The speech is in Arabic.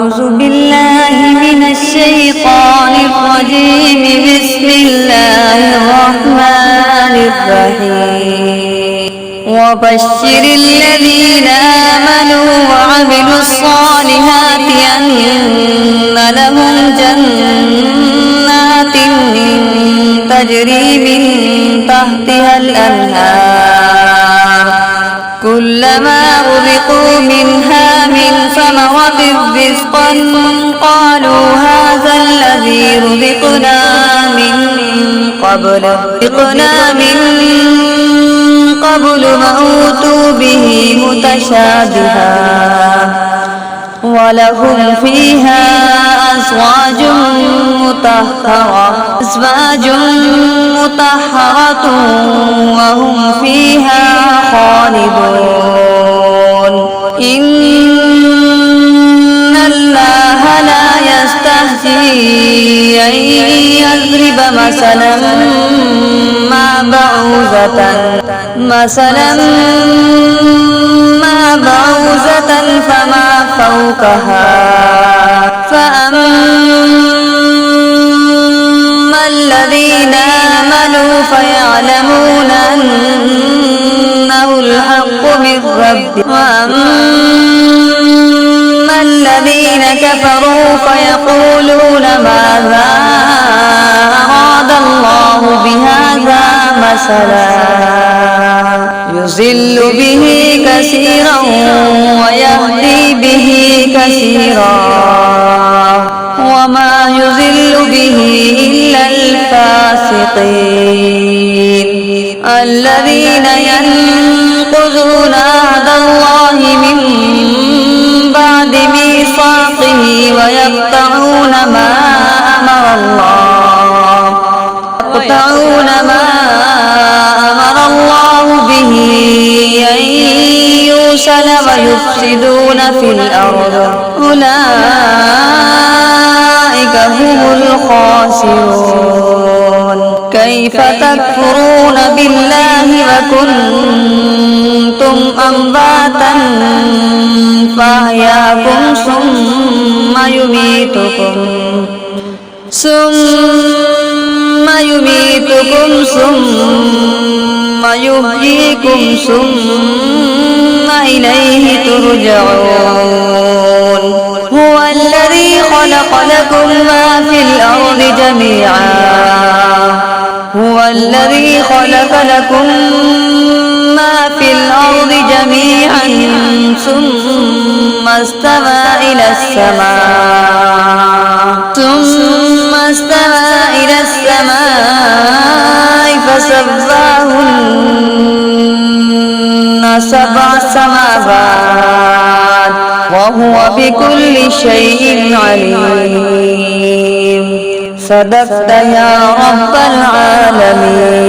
أعوذ بالله من الشيطان الرجيم. بسم الله الرحمن الرحيم. وبشر الذين آمنوا وعملوا الصالحات أن لهم جنات تجري من تحتها الأنهار كلما رزقوا منها من ثمرة رزقا قالوا هذا الذي رزقنا من قبل وأوتوا به متشابها ولهم فيها أزواج مطهرة وهم فيها خالدون. إن الله لا يستحيي أن يضرب مثلا ما بعوضة فما فوقها فأما الذين آمنوا فيعلمون أنه الحق من ربهم وأما الذين كفروا فيقولون ماذا أراد الله بهذا مثلا يضل به كثيرا ويهدي به كثيرا وما يضل به إلا الفاسقين الذين ينقضون عهد الله من بعد ميثاقه ويقطعون ما أمر الله به أن يوصل ويفسدون في الأرض أولئك هم الخاسرون. كيف تكفرون بالله وكنتم أمواتا فأحياكم ثم يميتكم ثم يحييكم ثم إليه ترجعون. هو الذي خلق لكم ما في الأرض جميعا ثم استوى إلى السماء فسواهن سبع سماوات وهو بكل شيء عليم. صدقت يا رب العالمين.